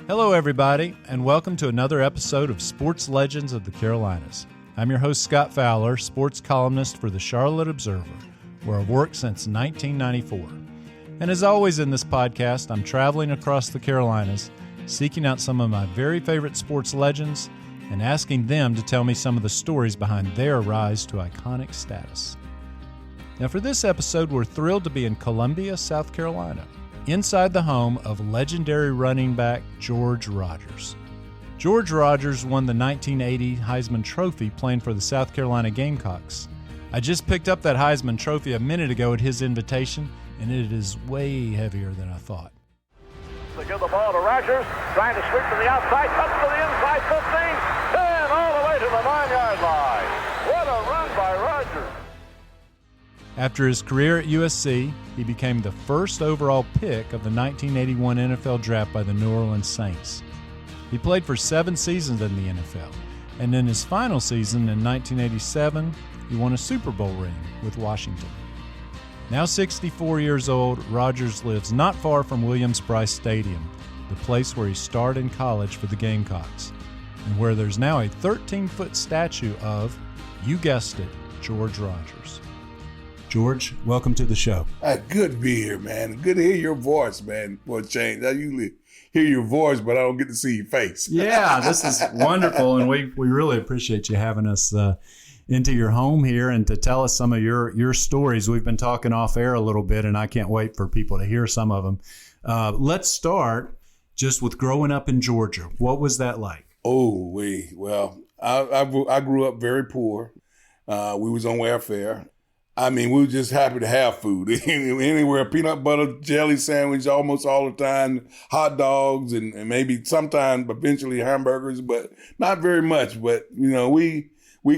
Hello, everybody, and welcome to another episode of Sports Legends of the Carolinas. I'm your host, Scott Fowler, sports columnist for the Charlotte Observer, where I've worked since 1994. And as always in this podcast, I'm traveling across the Carolinas, seeking out some of my very favorite sports legends and asking them to tell me some of the stories behind their rise to iconic status. Now, for this episode, we're thrilled to be in Columbia, South Carolina, inside the home of legendary running back George Rogers. George Rogers won the 1980 Heisman Trophy playing for the South Carolina Gamecocks. I just picked up that Heisman Trophy a minute ago at his invitation, and it is way heavier than I thought. They give the ball to Rogers, trying to sweep to the outside, up to the inside 15, 10, all the way to the 9-yard line. What a run by Rogers. After his career at USC, he became the first overall pick of the 1981 NFL Draft by the New Orleans Saints. He played for 7 seasons in the NFL, and in his final season in 1987, he won a Super Bowl ring with Washington. Now 64 years old, Rogers lives not far from Williams-Brice Stadium, the place where he starred in college for the Gamecocks, and where there's now a 13-foot statue of, you guessed it, George Rogers. George, welcome to the show. Good to be here, man. Good to hear your voice, man, for a change. I usually hear your voice, but I don't get to see your face. Yeah, this is wonderful, and we really appreciate you having us into your home here and to tell us some of your stories. We've been talking off air a little bit, and I can't wait for people to hear some of them. Let's start just with growing up in Georgia. What was that like? Well, I grew up very poor. We was on welfare. I mean, we were just happy to have food. Anywhere, peanut butter, jelly sandwich almost all the time, hot dogs, and maybe sometime eventually hamburgers, but not very much. But, you know, we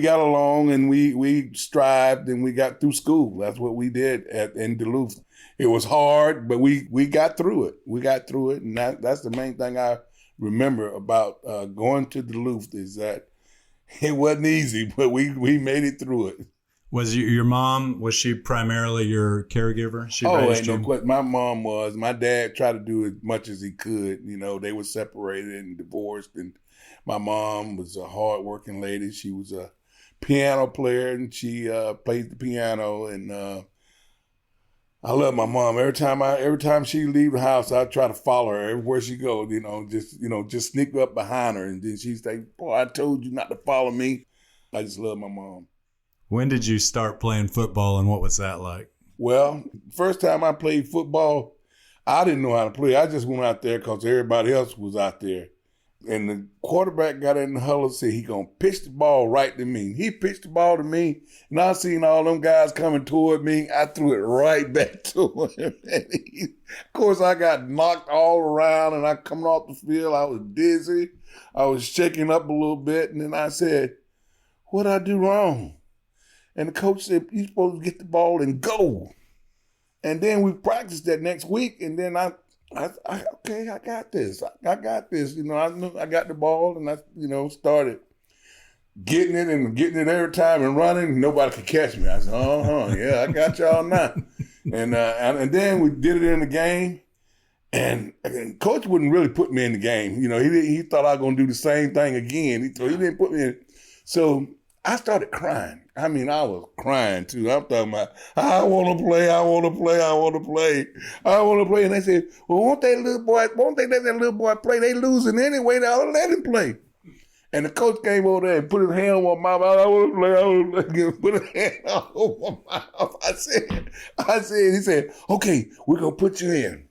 got along and we strived and we got through school. That's what we did in Duluth. It was hard, but we got through it. We got through it, and that's the main thing I remember about going to Duluth is that it wasn't easy, but we made it through it. Was your mom, was she primarily your caregiver? She raised you? My mom was. My dad tried to do as much as he could. You know, they were separated and divorced, and my mom was a hard-working lady. She was a piano player, and she played the piano, and I love my mom. Every time she leave the house, I try to follow her everywhere she goes, just sneak up behind her, and then she'd say, "Boy, I told you not to follow me." I just love my mom. When did you start playing football, and what was that like? Well, first time I played football, I didn't know how to play. I just went out there because everybody else was out there. And the quarterback got in the huddle and said he going to pitch the ball right to me. He pitched the ball to me, and I seen all them guys coming toward me. I threw it right back to him. Of course, I got knocked all around, and I coming off the field. I was dizzy. I was shaking up a little bit, and then I said, "What'd I do wrong?" And the coach said, "You're supposed to get the ball and go." And then we practiced that next week. And then I got this. I got this. You know, I knew I got the ball, and I, started getting it every time and running. Nobody could catch me. I said, yeah, I got y'all now. And then we did it in the game. And coach wouldn't really put me in the game. You know, he thought I was going to do the same thing again. He didn't put me in. So I started crying. I mean, I was crying too. I'm talking about, I want to play. And they said, "Well, won't they let that little boy play? They losing anyway. They'll let him play." And the coach came over there and put his hand on my mouth. "I want to play. Put his hand on my mouth. I said, he said, "Okay, we're going to put you in."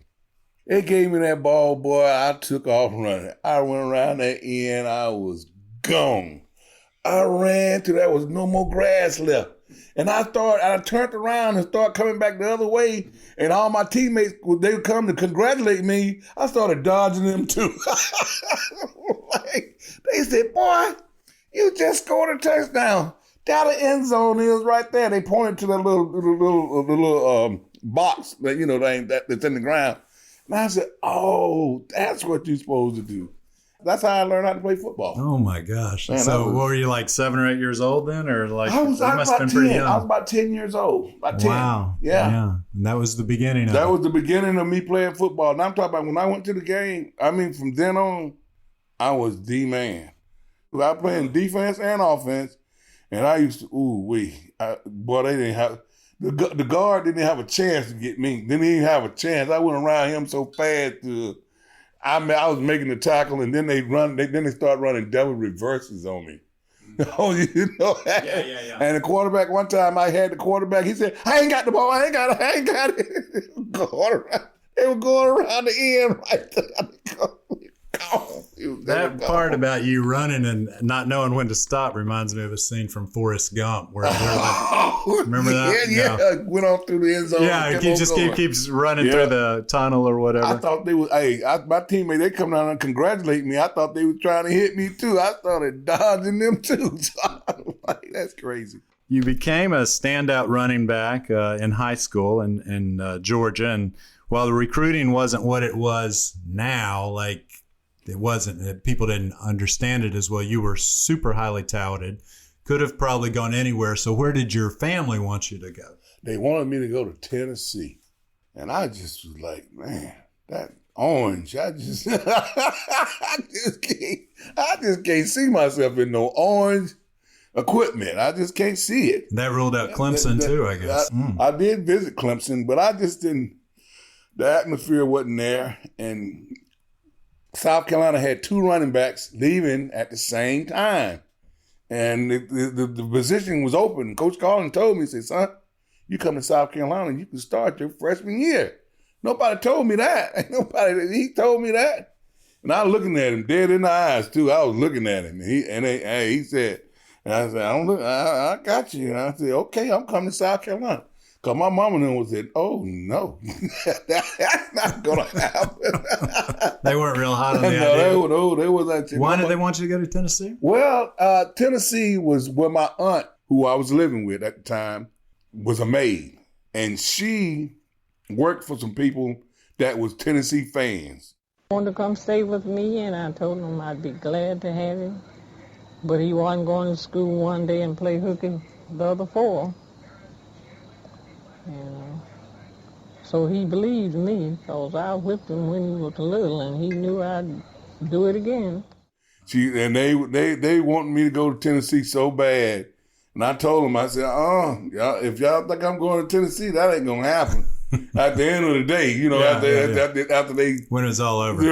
They gave me that ball, boy. I took off running. I went around that end. I was gone. I ran till there was no more grass left. And I turned around and started coming back the other way. And all my teammates, they would come to congratulate me. I started dodging them too. They said, "Boy, you just scored a touchdown. Down the end zone is right there." They pointed to that little box that, that's in the ground. And I said, "Oh, that's what you're supposed to do." That's how I learned how to play football. Oh my gosh! Man, So, what were you like 7 or 8 years old then, or like I was you must have about been pretty 10. young. I was about 10 years old. About 10. Wow! Yeah. And that was the beginning. That of was the beginning of me playing football. And I'm talking about when I went to the game. I mean, from then on, I was the man. I was playing defense and offense, and I used to boy, they didn't have the guard didn't have a chance to get me. Didn't even have a chance. I went around him so fast. I was making the tackle, and then they start running double reverses on me. Oh, you know that? Yeah. And the quarterback, one time I had the quarterback, he said, I ain't got the ball, I ain't got it. They were going around the end right there. That part about you running and not knowing when to stop reminds me of a scene from Forrest Gump. Where remember that? Yeah. Went on through the end zone. Yeah, he just keeps running through the tunnel or whatever. I thought they was, my teammate, they come down and congratulate me. I thought they was trying to hit me too. I started dodging them too. So I was like, that's crazy. You became a standout running back in high school in Georgia. And while the recruiting wasn't what it was now, like, it wasn't. People didn't understand it as well. You were super highly touted. Could have probably gone anywhere. So where did your family want you to go? They wanted me to go to Tennessee. And I just was like, man, that orange, I just can't see myself in no orange equipment. I just can't see it. That ruled out Clemson too, I guess. I did visit Clemson, but I just didn't, the atmosphere wasn't there. And South Carolina had 2 running backs leaving at the same time. And the position was open. Coach Collins told me, he said, son, you come to South Carolina, you can start your freshman year. Nobody told me that. He told me that. And I was looking at him dead in the eyes, too. I was looking at him. And he said, and I said, I got you. And I said, okay, I'm coming to South Carolina. Because my mama then said, oh, no, that's not going to happen. They weren't real hot on the idea. They was actually. Why did they want you to go to Tennessee? Well, Tennessee was where my aunt, who I was living with at the time, was a maid. And she worked for some people that was Tennessee fans. He wanted to come stay with me, and I told him I'd be glad to have him. But he wasn't going to school one day and play hooky the other 4. So he believed me because I whipped him when he was little, and he knew I'd do it again. They wanted me to go to Tennessee so bad, and I told them, I said, if y'all think I'm going to Tennessee, that ain't gonna happen. At the end of the day, after they when it was all over.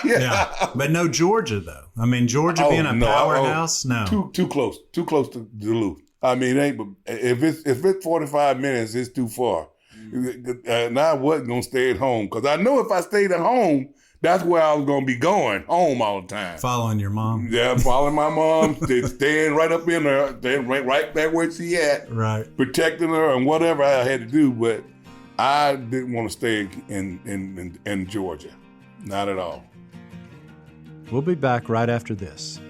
Yeah. But no Georgia though. I mean, Georgia being a powerhouse, no. Too close to Duluth. I mean, if it's 45 minutes, it's too far. And I wasn't going to stay at home because I know if I stayed at home, that's where I was going to be going, home all the time. Following your mom. Yeah, following my mom, staying right up in her, staying right there where she at. Right. Protecting her and whatever I had to do. But I didn't want to stay in Georgia. Not at all. We'll be back right after this.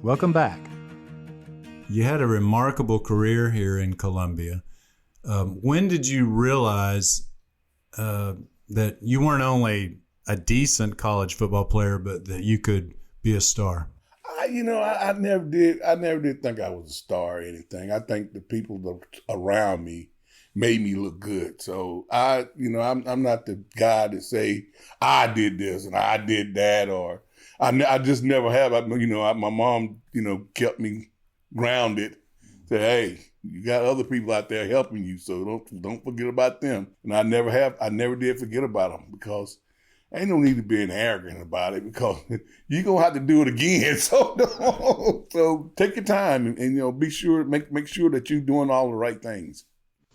Welcome back. You had a remarkable career here in Columbia. When did you realize that you weren't only a decent college football player, but that you could be a star? I never did. I never did think I was a star or anything. I think the people around me made me look good. So I'm not the guy to say I did this and I did that, or I just never have. My mom, kept me grounded. Said, hey, you got other people out there helping you, so don't forget about them. And I never did forget about them because ain't no need to be arrogant about it because you're gonna have to do it again. So take your time and be sure, make sure that you're doing all the right things.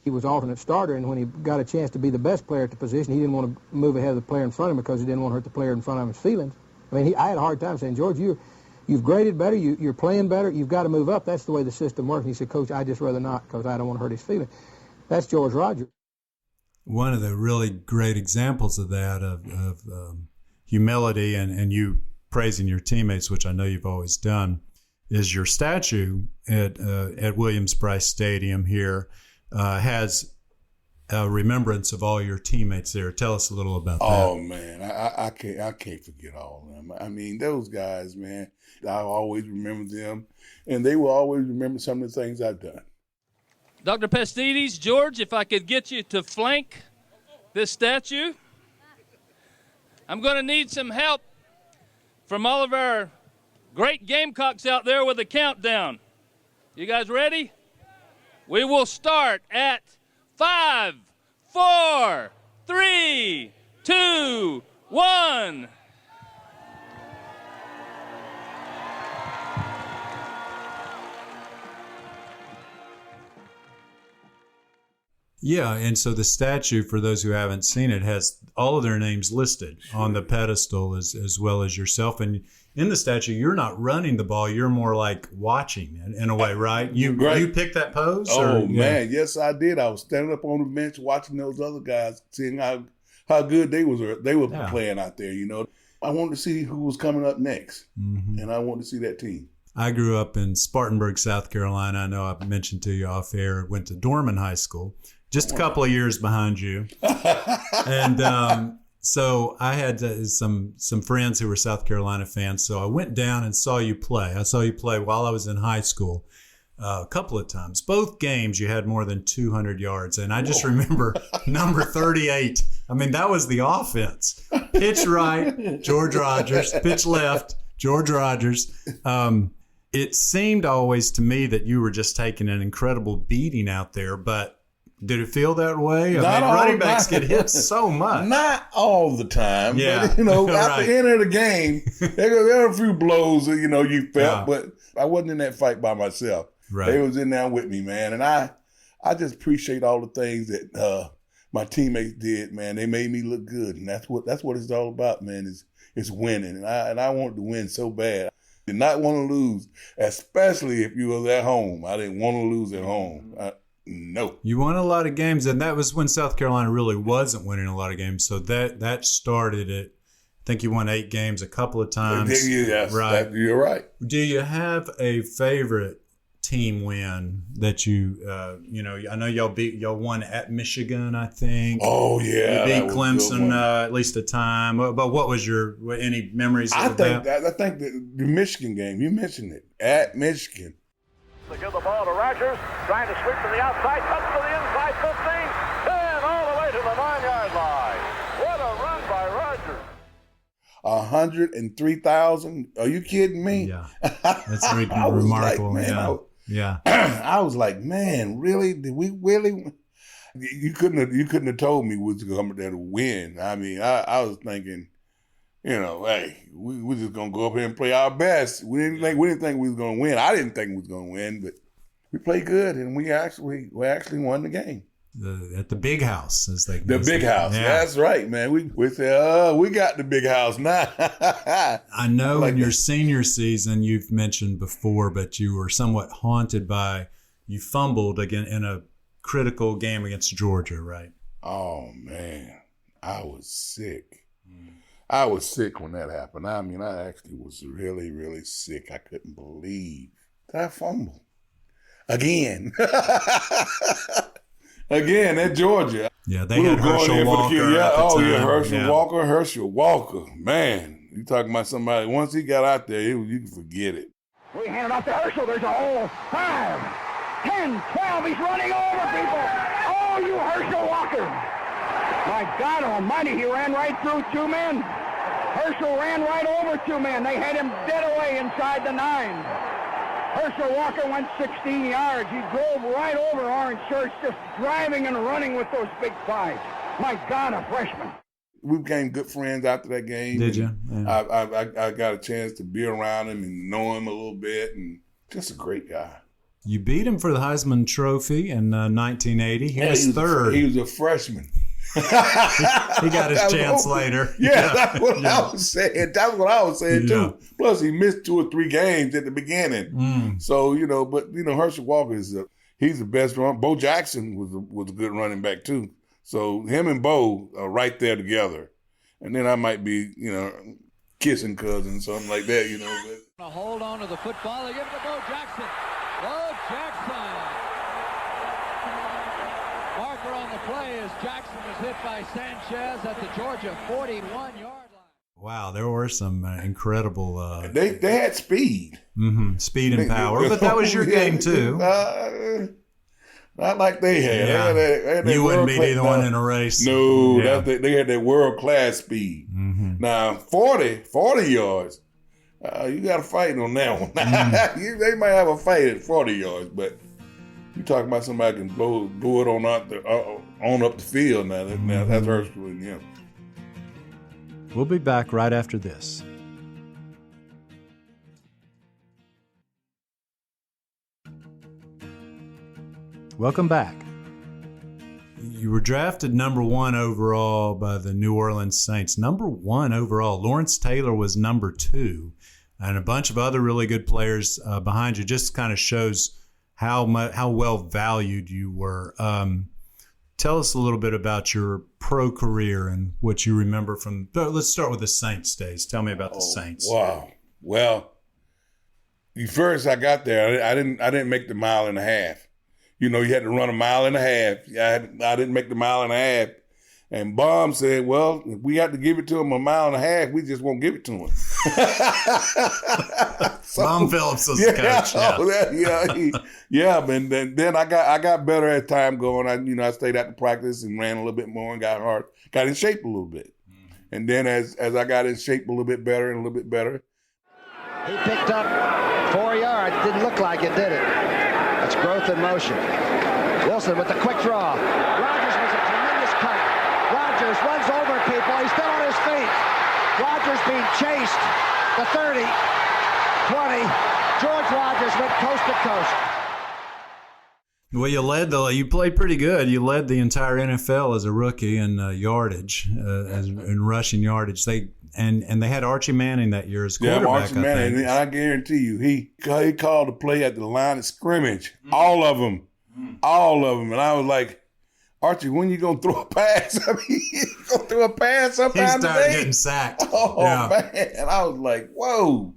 He was alternate starter, and when he got a chance to be the best player at the position, he didn't want to move ahead of the player in front of him because he didn't want to hurt the player in front of his feelings. I mean, I had a hard time saying, George, you've graded better, you're playing better, you've got to move up. That's the way the system works. And he said, Coach, I'd just rather not because I don't want to hurt his feelings. That's George Rogers. One of the really great examples of that, of humility and you praising your teammates, which I know you've always done, is your statue at Williams-Brice Stadium here has remembrance of all your teammates there. Tell us a little about that. Oh man, I can't forget all of them. I mean, those guys, man, I always remember them, and they will always remember some of the things I've done. Dr. Pastides, George, if I could get you to flank this statue. I'm going to need some help from all of our great Gamecocks out there with a countdown. You guys ready? We will start at 5, 4, 3, 2, 1. Yeah, and so the statue, for those who haven't seen it, has all of their names listed on the pedestal as well as yourself. And in the statue, you're not running the ball. You're more like watching in a way, right? You picked that pose? Oh, man. Yes, I did. I was standing up on the bench watching those other guys, seeing how good they were playing out there, you know. I wanted to see who was coming up next, and I wanted to see that team. I grew up in Spartanburg, South Carolina. I know I mentioned to you off air. Went to Dorman High School, just a couple of years behind you. And so I had some friends who were South Carolina fans. So I went down and saw you play. I saw you play while I was in high school a couple of times. Both games you had more than 200 yards. And I just remember number 38. I mean, that was the offense. Pitch right, George Rogers. Pitch left, George Rogers. It seemed always to me that you were just taking an incredible beating out there, but did it feel that way? I mean, running backs get hit so much. Not all the time. Yeah. But, you know, at Right. the end of the game, there were a few blows that, you know, you felt, but I wasn't in that fight by myself. Right. They was in there with me, man. And I just appreciate all the things that my teammates did, man. They made me look good. And that's what it's all about, man, is winning. And I wanted to win so bad. Did not want to lose, especially if you was at home. I didn't want to lose at home. No. You won a lot of games, and that was when South Carolina really wasn't winning a lot of games. So that started it. I think you won 8 games a couple of times. Yes, right. You're right. Do you have a favorite team win that you I know y'all won at Michigan, I think. Oh yeah, you beat Clemson at least a time. But what was any memories of that? I think the Michigan game, you mentioned it, at Michigan. They give the ball to Rogers, trying to sweep to the outside, up to the inside 15, 10, all the way to the 9-yard line. What a run by Rogers. 103,000. Are you kidding me? Yeah, that's remarkable. Like, man, yeah. I was like, man, really? Did we really? You couldn't have told me we was going to come there to win. I mean, I was thinking, you know, hey, we're just gonna go up here and play our best. We didn't think we was gonna win. I didn't think we was gonna win, but we played good, and we actually won the game. At the big house, as they the big house. Yeah. That's right, man. We said, we got the big house now. I know in your senior season, you've mentioned before, but you were somewhat haunted by you fumbled again in a critical game against Georgia, right? Oh man, I was sick. I was sick when that happened. I mean, I actually was really, really sick. I couldn't believe that I fumbled. Again. Again, at Georgia. Yeah, they had Herschel Walker. Herschel Walker. Man, you talking about somebody, once he got out there, you can forget it. We hand it off to Herschel. There's a hole. 5, 10, 12. He's running over people. Oh, you Herschel Walker. My God almighty, he ran right through 2 men. Herschel ran right over 2 men. They had him dead away inside the 9. Herschel Walker went 16 yards. He drove right over Orange Church, just driving and running with those big 5s. My God, a freshman. We became good friends after that game. Did you? Yeah. I got a chance to be around him and know him a little bit, and just a great guy. You beat him for the Heisman Trophy in 1980. He was third. He was a freshman. He got his chance later. Yeah, that's what I was saying. That's what I was saying too. Plus, he missed 2 or 3 games at the beginning. So Herschel Walker he's the best runner. Bo Jackson was a good running back too. So him and Bo are right there together. And then I might be kissing cousins, something like that. But hold on to the football. They give it to Bo Jackson. Bo Jackson. Marker on the play as Jackson was hit by Sanchez at the Georgia 41-yard line. Wow, there were some incredible. They had speed. Speed and power, but that was your game too. Not like they had. Yeah. They had You wouldn't beat either one in a race. No, Yeah. they had that world-class speed. Now, 40 yards, you got to fight on that one. They might have a fight at 40 yards, but you talking about somebody can blow it on up the field now. That's Herschel and him. We'll be back right after this. Welcome back. You were drafted number 1 overall by the New Orleans Saints. Number 1 overall. Lawrence Taylor was number 2, and a bunch of other really good players behind you. Just kind of shows how well valued you were. Tell us a little bit about your pro career and what you remember from. Let's start with the Saints days. Tell me about the Saints. Wow. Well, first I got there, I didn't make the mile and a half. You know, you had to run a mile and a half. I didn't make the mile and a half. And Baum said, well, if we have to give it to him a mile and a half, we just won't give it to him. Baum Phillips was the coach. But then I got better as time going. I stayed out to practice and ran a little bit more and got in shape a little bit. And then as I got in shape a little bit better, he picked up 4 yards. Didn't look like it, did it? That's growth in motion. Wilson with the quick draw. Rodgers was a tremendous cut. Rodgers runs over people. He's still on his feet. Rodgers being chased. The 30, 20. George Rodgers went coast to coast. Well, you played pretty good. You led the entire NFL as a rookie in yardage, in rushing yardage. They had Archie Manning that year as quarterback. Yeah, Archie Manning, and I guarantee you, he called the play at the line of scrimmage. All of them. And I was like, Archie, when you gonna throw a pass? I mean, you gonna throw a pass sometime today? He started today? getting sacked. Oh man! And I was like, whoa.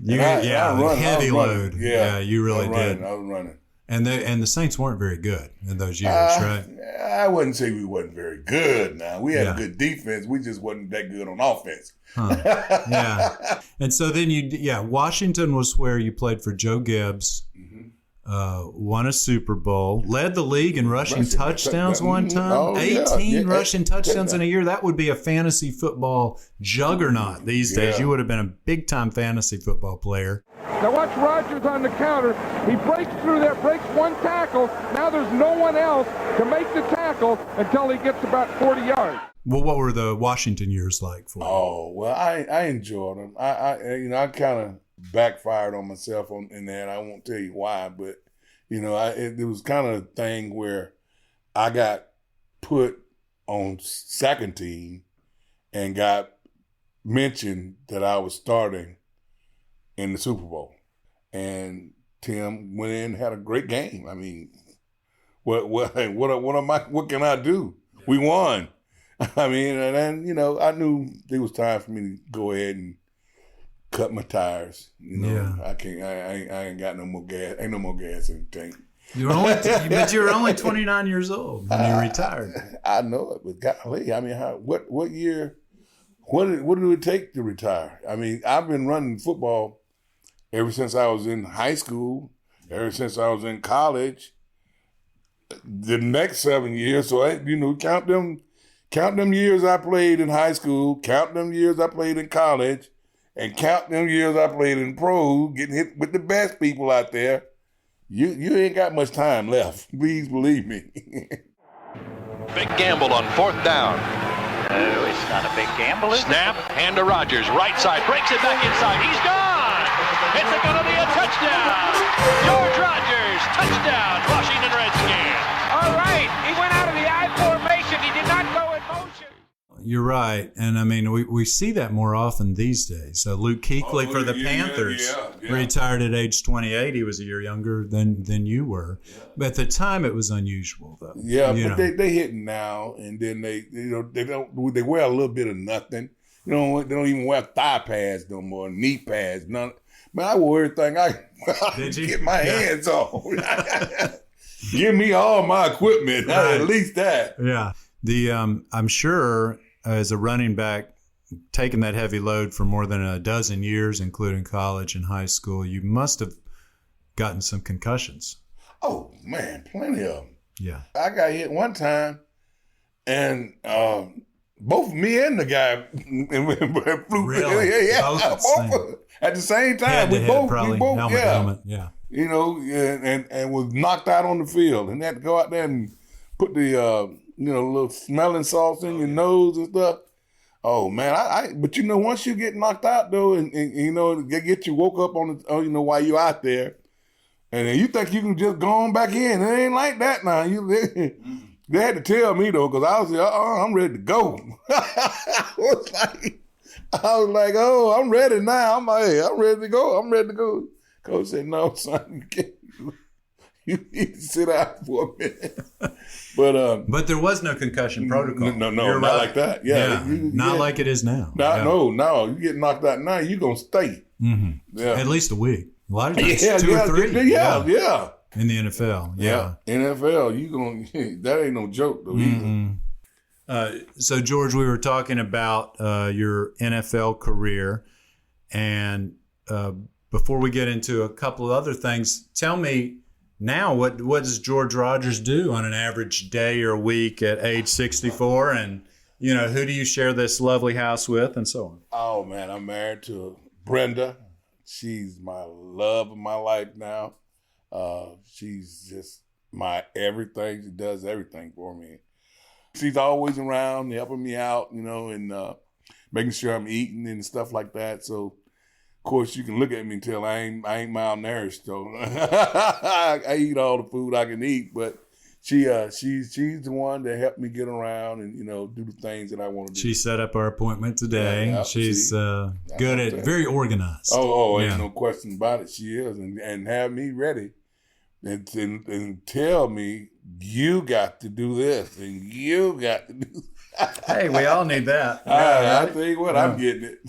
Heavy load. Yeah, you really did. I was running. And the Saints weren't very good in those years, right? I wouldn't say we wasn't very good. Now we had a good defense. We just wasn't that good on offense. Yeah. And so then Washington was where you played for Joe Gibbs. Won a Super Bowl, led the league in rushing touchdowns one time. 18 rushing touchdowns in a year. That would be a fantasy football juggernaut these days. You would have been a big-time fantasy football player. Now watch Rodgers on the counter. He breaks through there, breaks one tackle. Now there's no one else to make the tackle until he gets about 40 yards. Well, what were the Washington years like for you? Oh, well, I enjoyed them. I kind of backfired on myself in there, and I won't tell you why, but it was kind of a thing where I got put on second team and got mentioned that I was starting in the Super Bowl, and Tim went in and had a great game. I mean, what can I do? We won. I mean, and then I knew it was time for me to go ahead and cut my tires. I can't. I ain't got no more gas. Ain't no more gas in the tank. But you were only 29 years old when you retired. I know it, but golly, I mean, what year? What did it take to retire? I mean, I've been running football ever since I was in high school, ever since I was in college. The next 7 years, so count them years I played in high school, count them years I played in college, and count them years I played in pro, getting hit with the best people out there. You ain't got much time left. Please believe me. Big gamble on fourth down. No, it's not a big gamble. Snap, hand to Rodgers, right side, breaks it back inside. He's gone. It's going to be a touchdown. George Rodgers, touchdown, Washington Redskins. All right, he went out of the I formation. He did not go in motion. You're right, and I mean we see that more often these days. So Luke Kuechly for the Panthers retired at age 28. He was a year younger than you were, but at the time it was unusual, though. Yeah, but they hit now, and then they wear a little bit of nothing. They don't even wear thigh pads no more, knee pads, none. Man, I wore everything I could get my hands on. Give me all my equipment, Right. at least that. Yeah. I'm sure as a running back, taking that heavy load for more than a dozen years, including college and high school, you must have gotten some concussions. Oh, man, plenty of them. Yeah. I got hit one time, and both me and the guy flew. Really? Both at the same time. Head to We head, both, probably. Helmet. Yeah. You know, and was knocked out on the field, and had to go out there and put the little smelling salts in your nose and stuff. Oh man, but once you get knocked out though, and they get you woke up on the, while you're out there, and then you think you can just go on back in. It ain't like that now. They had to tell me though, because I was like, I'm ready to go. I was like, oh, I'm ready now. I'm like, hey, I'm ready to go. I'm ready to go. Coach said, no, son, you need to sit out for a minute. But there was no concussion protocol. No, You're not right. like that. Yeah, not like it is now. No. You get knocked out now, you're gonna stay. Mm-hmm. Yeah. At least a week. A lot of times, 2 or 3. Yeah. In the NFL, yeah. NFL, that ain't no joke though. Mm-hmm. So George, we were talking about your NFL career, and before we get into a couple of other things, tell me now what does George Rogers do on an average day or week at age 64, and who do you share this lovely house with, and so on? Oh man, I'm married to Brenda. She's my love of my life now. She's just my everything. She does everything for me. She's always around, helping me out, and making sure I'm eating and stuff like that. So, of course, you can look at me and tell I ain't malnourished. So I eat all the food I can eat, but she's the one that helped me get around and do the things that I want to do. She set up our appointment today. Yeah, she's good at very organized. Ain't no question about it. She is, and have me ready, and tell me you got to do this and you got to do that. Hey, we all need that. I tell you what, I'm getting it.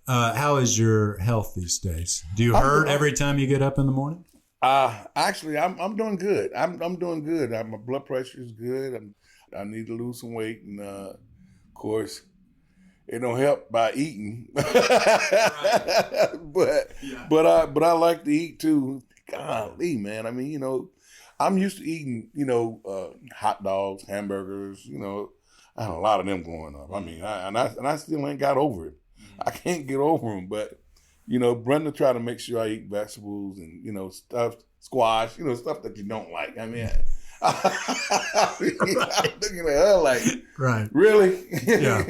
How is your health these days? Do you hurt every time you get up in the morning? Actually, I'm doing good. I'm doing good. My blood pressure is good. I need to lose some weight, and of course, it don't help by eating. But I like to eat too. Golly, man. I mean, I'm used to eating, hot dogs, hamburgers. I had a lot of them growing up. I mean, I still ain't got over it. I can't get over them, but. Brenda tried to make sure I eat vegetables and, stuff, squash, stuff that you don't like. I mean, I'm looking at her like, right. Really? Yeah.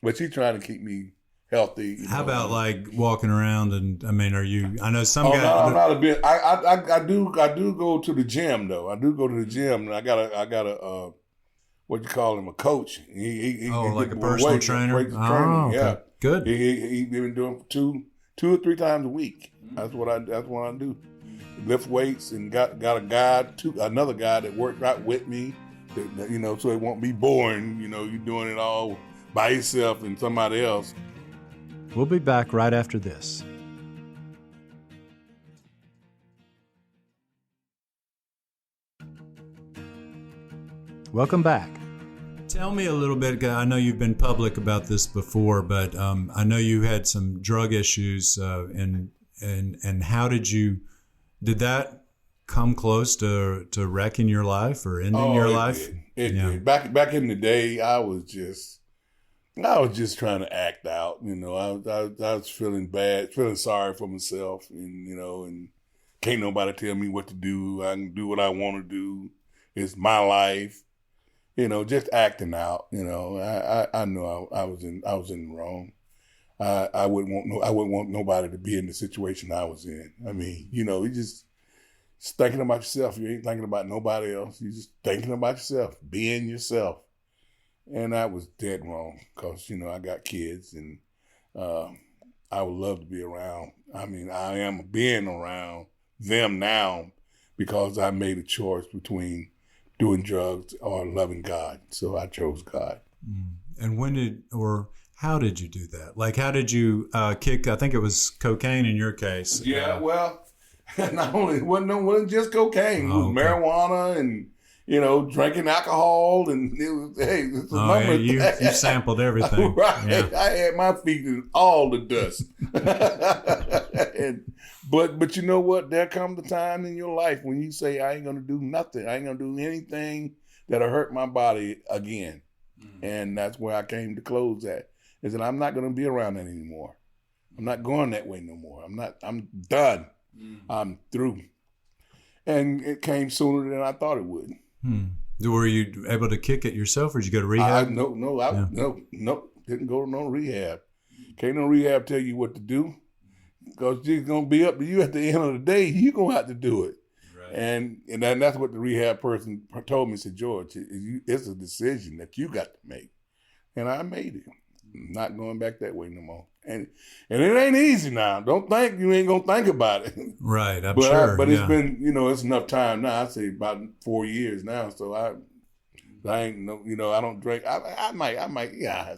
But she's trying to keep me healthy. How about like walking around and, I know some guys. No, I'm not a bit. I do go to the gym though. I do go to the gym and I got a what you call him, a coach. He like a personal trainer? Okay. Yeah. Good. He been doing two or three times a week. That's what I do. Lift weights and got a guy, another guy that worked out with me, that, so it won't be boring. You're doing it all by yourself and somebody else. We'll be back right after this. Welcome back. Tell me a little bit, I know you've been public about this before, but I know you had some drug issues, and how did that come close to wrecking your life or ending your life? It did. Back in the day, I was just trying to act out, I was feeling bad, feeling sorry for myself, and can't nobody tell me what to do. I can do what I want to do. It's my life. Just acting out. I know I was in the wrong. I wouldn't want nobody to be in the situation I was in. I mean, you just thinking about yourself. You ain't thinking about nobody else. You just thinking about yourself, being yourself. And I was dead wrong because I got kids and I would love to be around. I mean, I am being around them now because I made a choice between doing drugs or loving God. So I chose God. And how did you do that? Like, how did you kick, I think it was cocaine in your case. Yeah, well, Not only it wasn't just cocaine, it was okay. marijuana and drinking alcohol, and it was it's a number of you sampled everything. Right. Yeah. I had my feet in all the dust. But you know what? There comes a time in your life when you say, I ain't gonna do nothing. I ain't gonna do anything that'll hurt my body again. And that's where I came to close at. Is that I'm not gonna be around that anymore. I'm not going that way no more. I'm done. I'm through. And it came sooner than I thought it would. Were you able to kick it yourself, or did you go to rehab? No, didn't go to no rehab. Can't no rehab tell you what to do, because it's gonna be up to you at the end of the day. You're gonna have to do it. Right. And that's what the rehab person told me. Said, George, it's a decision that you got to make, and I made it. I'm not going back that way no more. And it ain't easy now. Don't think you ain't gonna think about it. Right, I'm sure. But it's been, it's enough time now. I say about 4 years now. So I ain't no, I don't drink. I might, a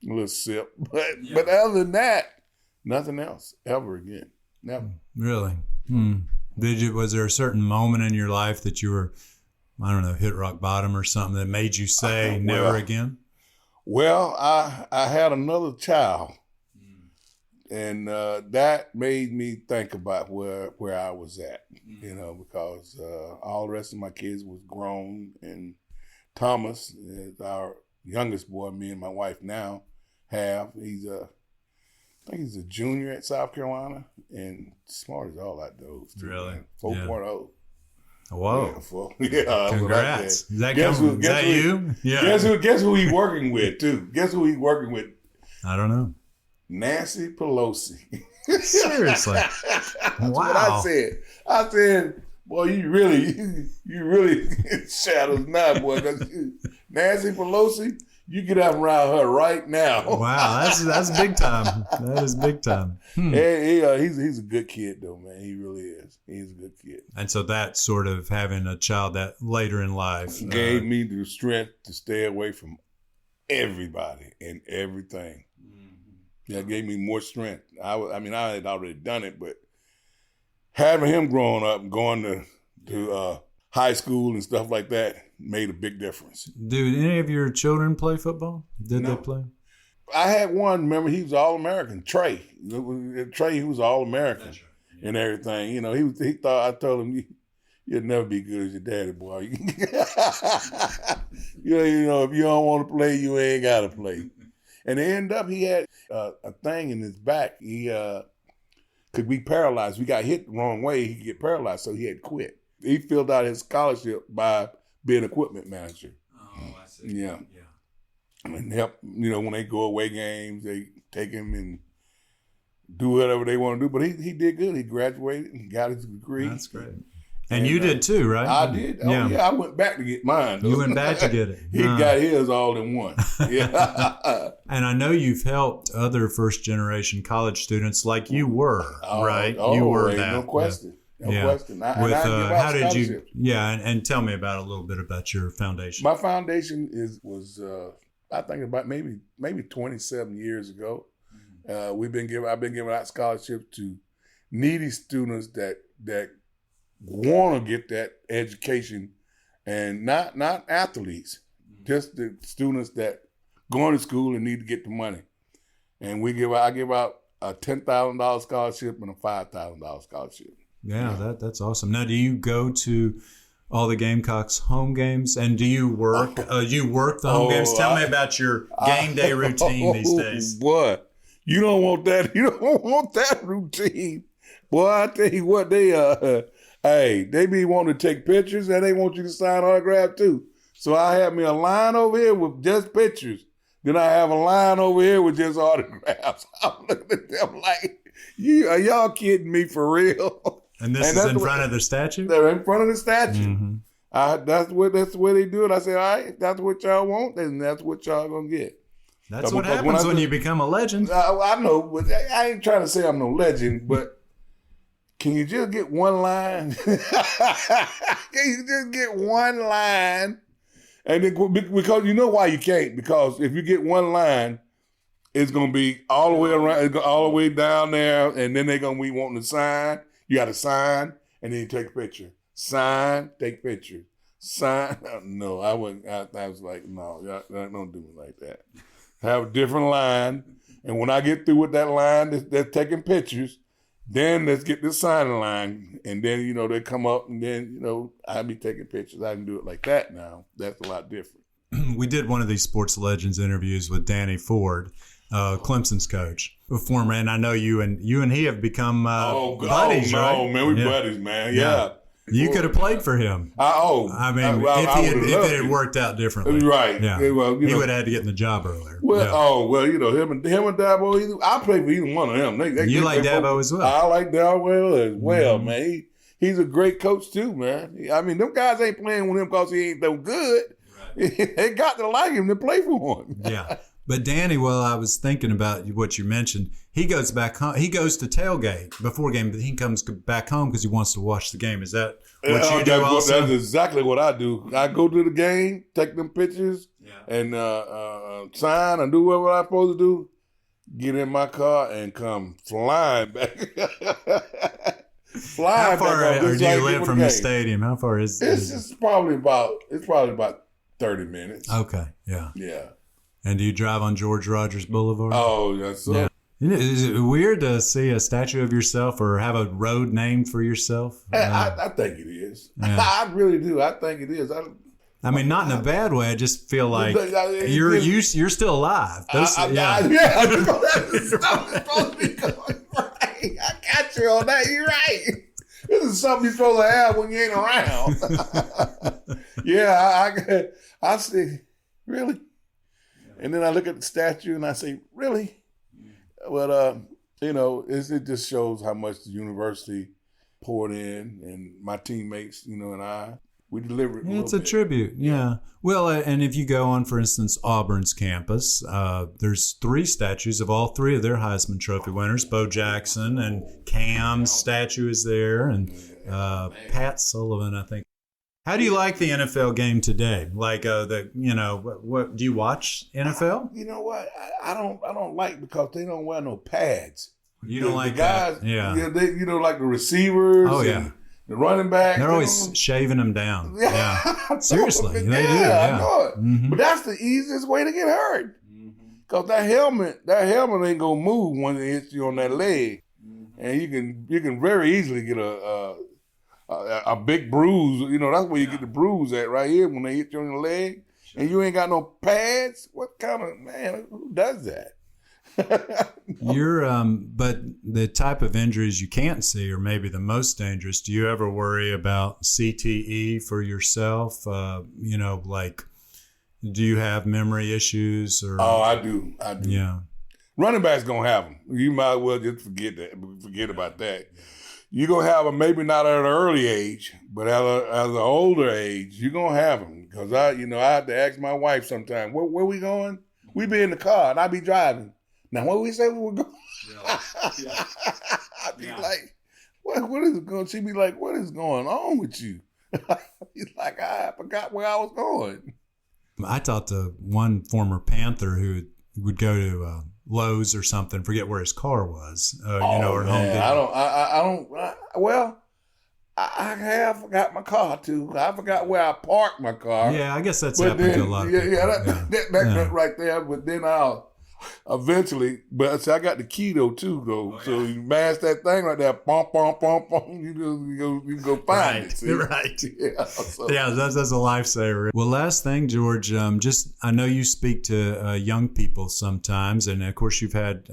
little sip. But other than that, nothing else ever again. Never. Really? Was there a certain moment in your life that you were, I don't know, hit rock bottom or something that made you say never again? Well, I had another child. And that made me think about where I was at, because all the rest of my kids was grown, and Thomas, our youngest boy, me and my wife now have, I think he's a junior at South Carolina, and smart as all that those. Really? 4.0. Whoa. Yeah. Congrats. Is that you? Yeah. Guess who he's working with, too? Guess who he's working with? I don't know. Nancy Pelosi. Seriously? That's what I said. I said, boy, you really shadows now, boy. Nancy Pelosi, you get out around her right now. Wow, that's big time. That is big time. He's a good kid, though, man. He really is. He's a good kid. And so that sort of having a child that later in life gave me the strength to stay away from everybody and everything. That gave me more strength. I had already done it, but having him growing up and going to high school and stuff like that made a big difference. Did any of your children play football? Did they play? I had one, remember, he was All-American, Trey. Trey, he was All-American and everything. He thought, I told him, you'll never be good as your daddy, boy. If you don't want to play, you ain't got to play. And it ended up, he had a thing in his back. He could be paralyzed. We got hit the wrong way, he could get paralyzed, so he had to quit. He filled out his scholarship by being equipment manager. Oh, I see. Yeah. And help, when they go away games, they take him and do whatever they want to do. But he did good. He graduated and got his degree. That's great. And you did too, right? I did. Yeah. I went back to get mine. Though. You went back to get it. He got his all in one. Yeah. And I know you've helped other first-generation college students like you were, right? Oh, you were that. No question. No question. How did you? Yeah, and tell me about a little bit about your foundation. My foundation was I think about maybe 27 years ago. I've been giving out scholarships to needy students that want to get that education, and not athletes, just the students that going to school and need to get the money. And I give out a $10,000 scholarship and a $5,000 scholarship. Yeah, that's awesome. Now, do you go to all the Gamecocks home games, and do you work? You work the home games. Tell me about your game day routine these days. Boy, you don't want that. You don't want that routine. Boy, I tell you what, they be wanting to take pictures, and they want you to sign autograph too. So I have me a line over here with just pictures. Then I have a line over here with just autographs. I'm looking at them like, are y'all kidding me for real? And this is in front of the statue? They're in front of the statue. Mm-hmm. That's the way they do it. I said, all right, if that's what y'all want, then that's what y'all going to get. That's what happens when you become a legend. I know, but I ain't trying to say I'm no legend, but can you just get one line? Can you just get one line? And then, because you know why you can't? Because if you get one line, it's going to be all the way around, all the way down there, and then they're going to be wanting to sign. You got to sign, and then you take a picture. Sign, take picture. Sign. No, I wouldn't. I was like, no, y'all don't do me like that. Have a different line, and when I get through with that line, they're taking pictures. Then let's get this signing line, and then they come up, and then I'll be taking pictures. I can do it like that now. That's a lot different. We did one of these Sports Legends interviews with Danny Ford, Clemson's coach, a former, and I know you and he have become buddies, right? Oh man, we buddies, man. Yeah. You could have played for him. If it had worked out differently, right? Yeah, he would have had to get in the job earlier. Well, him and Dabo. I played for either one of them. You like Dabo as well? I like Dabo as well, man. He's a great coach too, man. I mean, them guys ain't playing with him because he ain't no good. Right. They got to like him to play for him. Yeah. But Danny, I was thinking about what you mentioned. He goes back home. He goes to tailgate before game, but he comes back home because he wants to watch the game. Is that what you do also? That's exactly what I do. I go to the game, take them pictures, and sign and do whatever I'm supposed to do. Get in my car and come flying back. How far do you live from the stadium? How far is it? It's probably about 30 minutes. Okay, yeah. Yeah. And do you drive on George Rogers Boulevard? Oh, yes, sir. Yeah. Is it weird to see a statue of yourself or have a road named for yourself? I think it is. Yeah. I really do. I think it is. I mean, not in a bad way. I just feel like you're still alive. That's supposed to be going right. I got you on that. You're right. This is something you're supposed to have when you ain't around. Yeah, I see. Really? And then I look at the statue and I say, really? But, it just shows how much the university poured in, and my teammates, and we delivered it. It's a tribute, yeah. Well, and if you go on, for instance, Auburn's campus, there's 3 statues of all 3 of their Heisman Trophy winners. Bo Jackson and Cam's statue is there, and Pat Sullivan, I think. How do you like the NFL game today? Like what do you watch NFL? You know what? I don't like because they don't wear no pads. You don't like the guys? That? Yeah. They, like the receivers. Oh yeah. And the running back. They're always shaving them down. Yeah. Seriously, they do. Yeah. I know it. Mm-hmm. But that's the easiest way to get hurt. Because that helmet ain't gonna move when it hits you on that leg, and you can very easily get a big bruise. That's where you get the bruise at right here when they hit you on the leg, and you ain't got no pads. What kind of man? Who does that? But the type of injuries you can't see are maybe the most dangerous. Do you ever worry about CTE for yourself? Like, do you have memory issues? Or I do. Yeah. Running back's gonna have them. You might as well just forget about that. You're going to have them maybe not at an early age, but at an older age, you're going to have them. Because I have to ask my wife sometimes, where we going? We be in the car, and I be driving. Now, when we say we were going, I'd be like, what is it going? She'd be like, what is going on with you? He's like, I forgot where I was going. I talked to one former Panther who would go to Lowe's or something, forget where his car was, or Home Depot. I have forgot my car too. I forgot where I parked my car. Yeah, I guess that's happened to a lot of people. That right there. But then I'll eventually, but see, I got the key too. So you mash that thing right there, pom pom pom pom. You go find it. See? Right. Yeah, that's a lifesaver. Well, last thing, George. I know you speak to young people sometimes, and of course you've had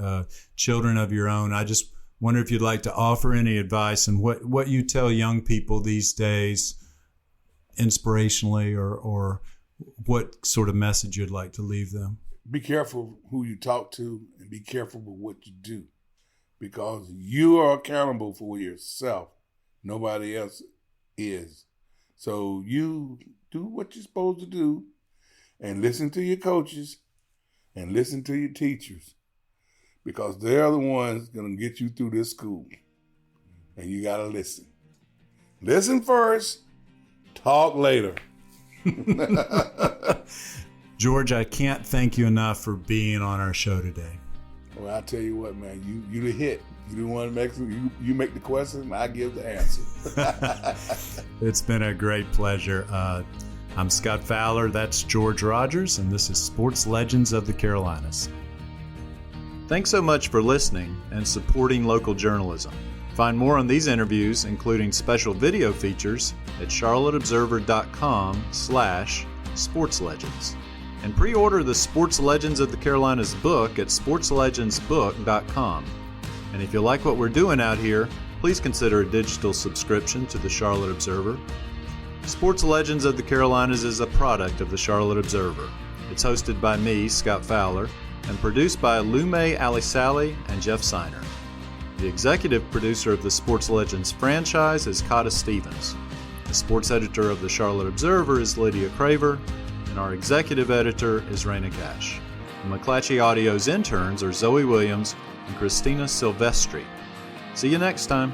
children of your own. I just wonder if you'd like to offer any advice on what you tell young people these days, inspirationally, or what sort of message you'd like to leave them. Be careful who you talk to, and be careful with what you do, because you are accountable for yourself. Nobody else is. So you do what you're supposed to do, and listen to your coaches, and listen to your teachers, because they're the ones going to get you through this school, and you got to listen. Listen first, talk later. George, I can't thank you enough for being on our show today. Well, I tell you what, man, you the hit. You the one that you make the question, I give the answer. It's been a great pleasure. I'm Scott Fowler, that's George Rogers, and this is Sports Legends of the Carolinas. Thanks so much for listening and supporting local journalism. Find more on these interviews, including special video features, at charlotteobserver.com/sportslegends. And pre-order the Sports Legends of the Carolinas book at sportslegendsbook.com. And if you like what we're doing out here, please consider a digital subscription to the Charlotte Observer. Sports Legends of the Carolinas is a product of the Charlotte Observer. It's hosted by me, Scott Fowler, and produced by Lume Alisali and Jeff Seiner. The executive producer of the Sports Legends franchise is Cotta Stevens. The sports editor of the Charlotte Observer is Lydia Craver, and our executive editor is Raina Cash. The McClatchy Audio's interns are Zoe Williams and Christina Silvestri. See you next time.